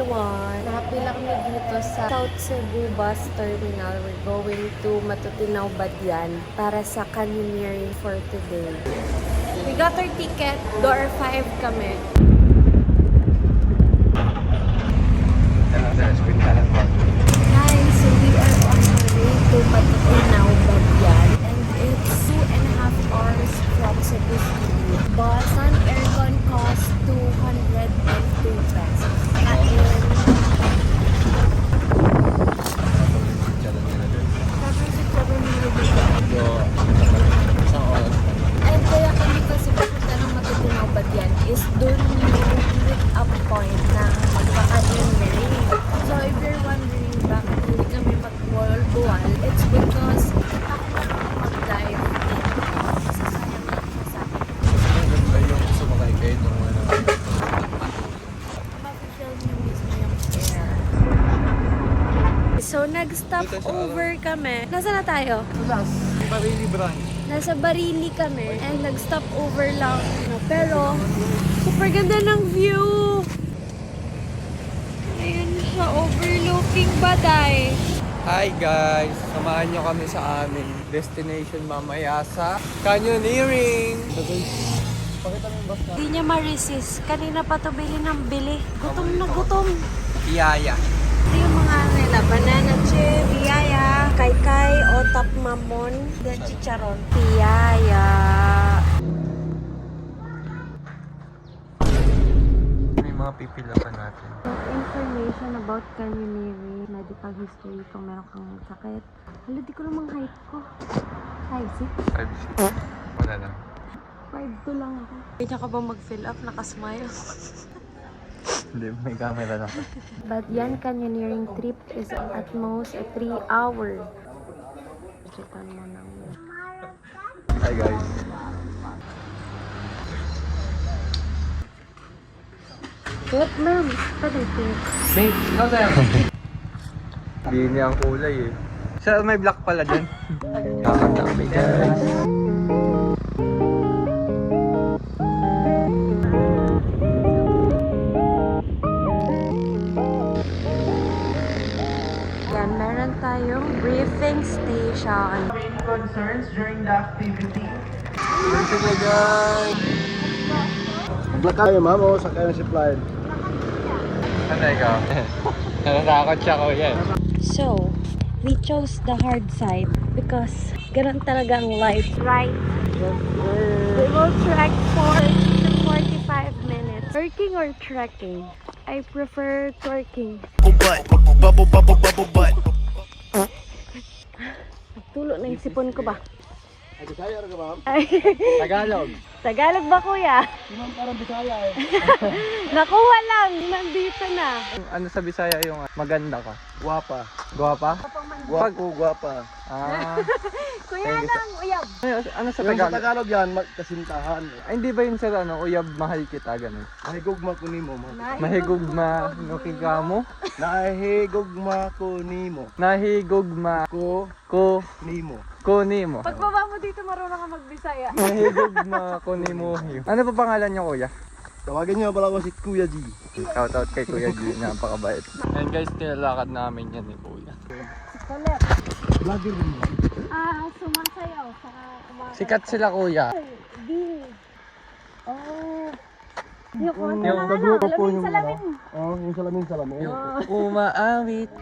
everyone! Nakapila kami dito sa South Cebu Bus Terminal. We're going to Matutinaw, Badian para sa canyoneering for today. We got our ticket. Door 5 kami. Guys, so we are on our way to Matutinaw, Badian. And it's 2.5 hours from Cebu City. Bus and aircon cost 202 pesos. And kaya kami kasi pupunta ng Matutinaw, Badian is dun yung meet up point ng magpa-canyoneering. So if you're wondering bakit hindi kami mag-wall-buwal, it's because ako marunong mag-dive. Sasayang lang siya sa akin. Maganda yung sumakay kayo nung ano. Mag-feel nyo mismo yung air. So nag-stop over kami. Nasaan na tayo? Barili branch. Nasa Barili kami and nag-stop over lang. Pero super ganda ng view. Ayun siya, overlooking Baday. Hi guys! Samahan nyo kami sa aming destination mamaya sa canyoneering. Pakita mo yung bus na. Hindi niya ma-resist. Kanina pa to bili ng bili. Gutom na gutom. Iyaya. Ito yung mga nila. Banana chip, piyaya, kaykay, otap mamon, then chicharon. Piyaya. May mga pipilakan natin. Information about canyoneering, medical history kung meron kang sakit. Hala, di ko namang height ko. 5'6". 5'6". Wala lang. 5'2" lang ako. Hindi niya ka ba mag-fill up? Nakasmile. Hindi, may camera na. But yan canyoneering trip is at most a 3 hour. Chitan mo nang Hi guys. What, ma'am? Pwede pink. Mate, ikaw sa'yo. Hindi niya ang kulay eh. Siya, may black pala dyan. Kakanta kami guys. Yan, meron tayong briefing station. Any concerns during the activity? Sige guys. Black kayo ma'am o sa kayo zipline? Ano ikaw? Natatakot siya kuya. So, we chose the hard side because ganun talaga ang life, right? We will trek for 45 minutes. Twerking or trekking? I prefer twerking. Bubble butt. Tulo na yung sipon ko ba? Ay, Bisaya ka ma'am? Ay, Tagalog. Tagalog ba kuya? Ma'am parang Bisaya eh. Nakuha lang, nandito na. Ano sa Bisaya yung maganda ka? Guwapa. Gwapa? Guwapo, guwapa. Ah. Kuya lang, uyab. Ano sa Yung sa Tagalog? Tagalog yan, kasintahan. Ay, hindi ba yun sa ano, uyab mahal kita ganun? Nahigugma ko nimo mo. Mahigugma no kikamo? Nahigugma ko nimo. Nahigugma Ko ko nimo. nimo. Pagbaba mo dito, marunong ka magbisaya. Nahigugma ko nimo. Ano pa pangalan niyo kuya? Tawagin niyo pala ako si Kuya G. Shoutout kay Kuya G, napakabait. And guys, nilalakad namin yan ni Kuya. Kulit. Vlogger din mo. Sumasayaw sa Sikat sila Kuya. Di. Oh. Yung Yung Nagrupo po salamin, yung salamin. Oh, yung salamin. Yung umaawit.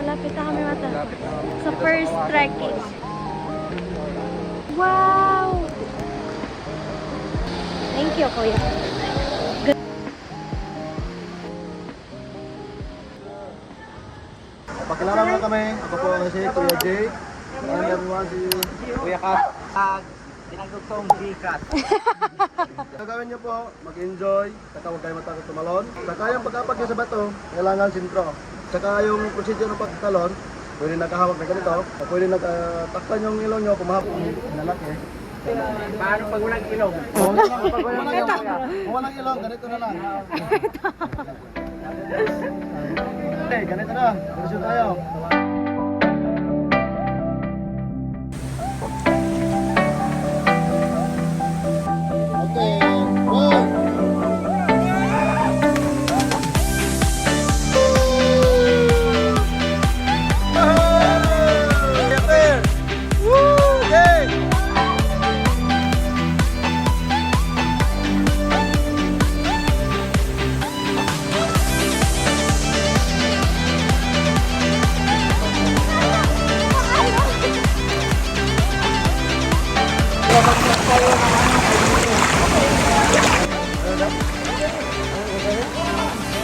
Malapit na kami sa first trekking. Wow! Thank you, Kuya. Pakilala mo kami. Ako po si Kuya J. And everyone si Kuya ka. Tinagdugtong bikat. Gagawin niyo po, mag-enjoy, saka huwag kayo matakot tumalon. Saka yung pagkapag niyo sa bato, kailangan sintro. Saka yung procedure ng pagtalon, pwede nakahawak na ganito, o pwede nagtakpan yung ilong nyo, kumahapon yung lalaki. Paano pag walang ilong? Kung walang ilong, ganito na lang. Okay, ganito na. Proceed tayo.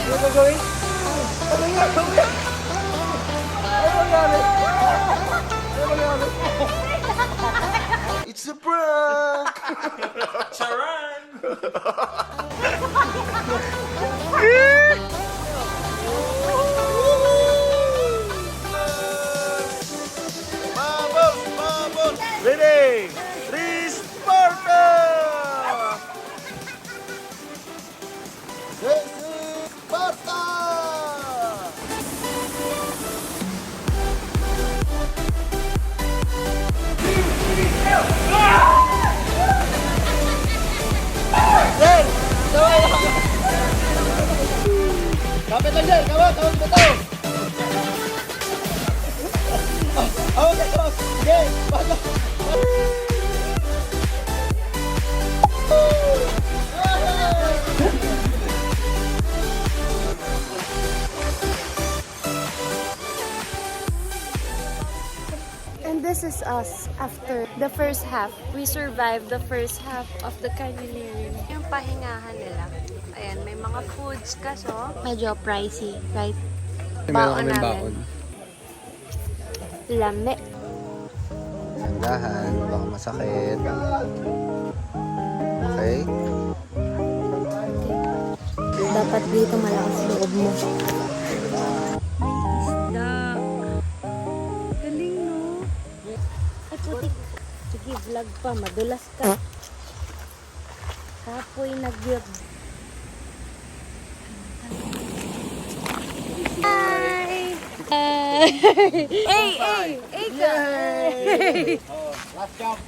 Ano gagawin? Ano gagawin? Ano mangyari? Ano mangyari? It's a prank! Bubbles! Bubbles! Ready! Three, Sparta! This is Sparta! Ren! Kapit lang dyan! Kawat! Kawat ba ito? Awag ito! Sige! Bago! And this is us after the first half. We survived the first half of the canyoneering. Yung pahingahan nila. Ayan, may mga foods kaso medyo pricey, right? Meron kaming baon. Lame. Sandahan, baka masakit. Okay? Dapat dito malakas loob mo. Isda. Galing, no? Ay, putik. Sige, vlog pa. Madulas ka. Kapoy nagyot. Hi! Hey! Hey ka! Last jump!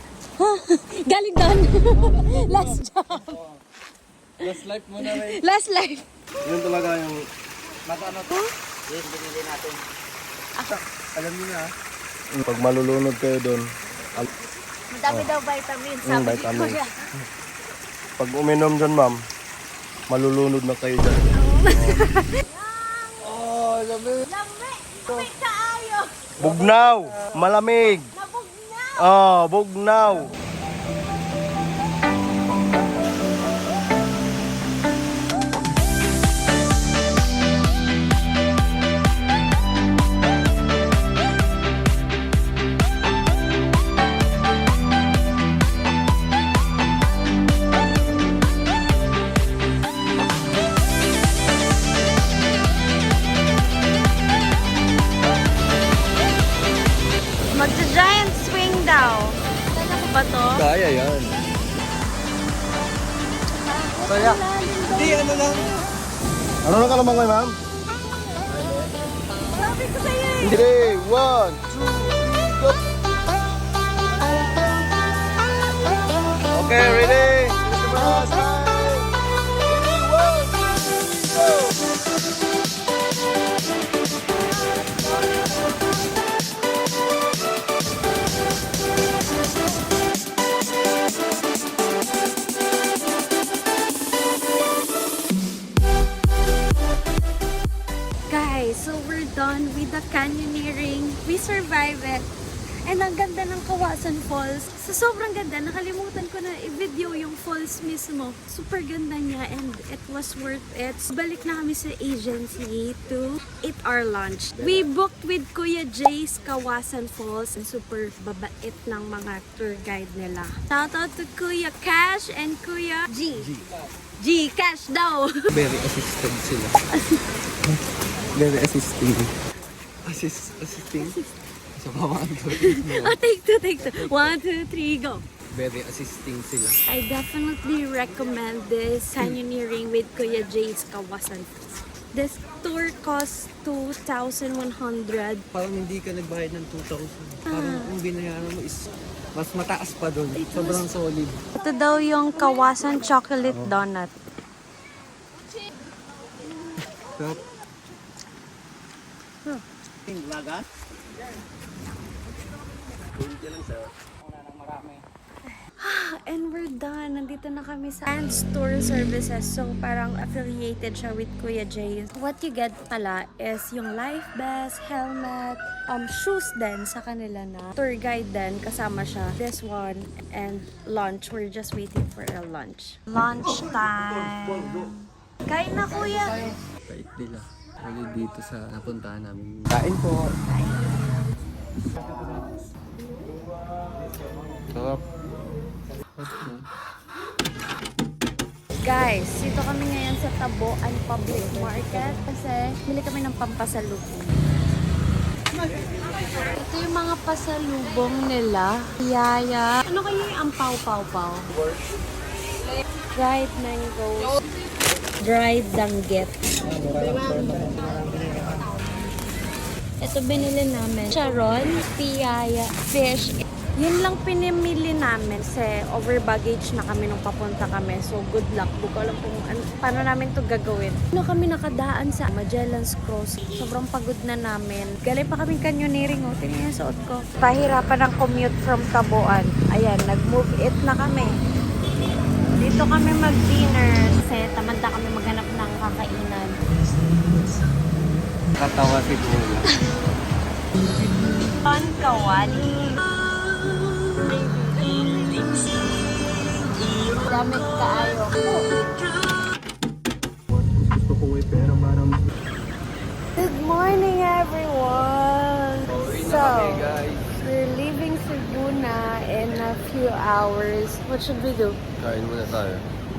Galing doon. Last jump. Last life mo na rin. Last life. Yun talaga yung... Ano to? Yes, binili natin. Alam niyo na. Pag malulunod kayo doon, Madami daw vitamins. Sabi ni vitamins. Kuya. pag uminom dyan ma'am, malulunod na kayo dyan. Oh, sabi. Lame! Lame kaayo! Bugnaw! Malamig! Nabugnaw! Oh, bugnaw! Magja-giant swing daw. Kaya ko ba to? Kaya yan. Kaya. Hindi, ano lang. Ano na kalamang ngayon ma'am? Sabi ko sa'yo eh. Hindi! 1, 2, 3, go! Okay, ready? Christmas time! Ready? 1, 2, 3, go! Guys, so we're done with the canyoneering. We survived it. And ang ganda ng Kawasan Falls. So sobrang ganda. Nakalimutan ko na i-video yung falls mismo. Super ganda niya and it was worth it. Balik na kami sa agency to eat our lunch. We booked with Kuya Jay's Kawasan Falls. And super babait ng mga tour guide nila. Shout out to Kuya Cash and Kuya G. G, Cash daw. Very assisted sila. Very assisting. Assisting? So, pamaan ko. Oh, take two. 1, 2, 3, go. Very assisting sila. I definitely recommend this canyoneering with Kuya Jay's Kawasan. This tour costs 2,100. Parang hindi ka nagbayad ng 2,000. Parang ang binayaran mo is mas mataas pa doon. Sobrang solid. Ito daw yung Kawasan Chocolate Donut. Sarap. And we're done. Nandito na kami sa Ands Tour Services. So, parang affiliated siya with Kuya Jay. What you get pala is yung life vest, helmet, shoes din sa kanila na. Tour guide din, kasama siya. This one, and lunch. We're just waiting for a lunch. Lunch time! Kain na, Kuya! Bait nila. Kali dito sa napuntahan namin. Kain po. Sarap. Guys, dito kami ngayon sa Taboan Public Market kasi bili kami ng pampasalubong. Ito yung mga pasalubong nila. Yaya. Ano kayo yung ampaw-paw-paw? Dried mangoes. Dried danggit. Ito binili namin. Charon, piyaya, fish. Yun lang pinimili namin kasi over baggage na kami nung papunta kami. So good luck. Di ko alam kung paano namin to gagawin. Ano kami nakadaan sa Magellan's Cross. Sobrang pagod na namin. Galing pa kaming canyoneering. Oh. Tingnan yung suot ko. Pahirapan ng commute from Taboan. Ayan, nag-move it na kami. Dito kami mag-dinner kasi tamad na kami maghanap ng kakainan. Katawa si Kuya. Pan kawali. Damit kaayo. Gusto ko pera parang Good morning, everyone! So, guys. we're leaving Cebu na in a few hours. What should we do? Kain muna tayo.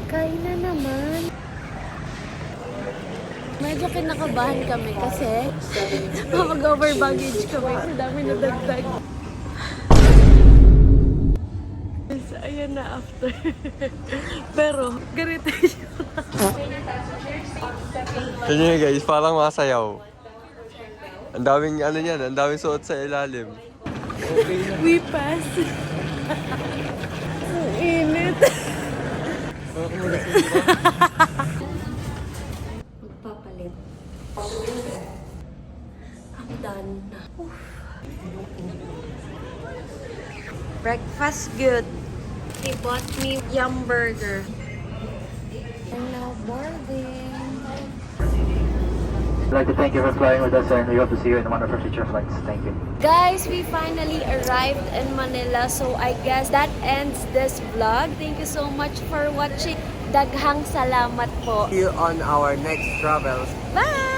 Kain na naman. Medyo kinakabahan kami kasi mag-over baggage kami. Ang dami na dagdag. Yes, ayan na after. Pero, ganito siya. Tignan nyo guys, parang masayaw. Ang daming ano yan, ang daming suot sa ilalim. We pass. Ang init. Magpapalit. I'm done. Breakfast good. He bought me yum burger. I'm now boarding. I'd like to thank you for flying with us and we hope to see you in one of our future flights. Thank you. Guys, we finally arrived in Manila, so I guess that ends this vlog. Thank you so much for watching. Daghang salamat po. See you on our next travels. Bye!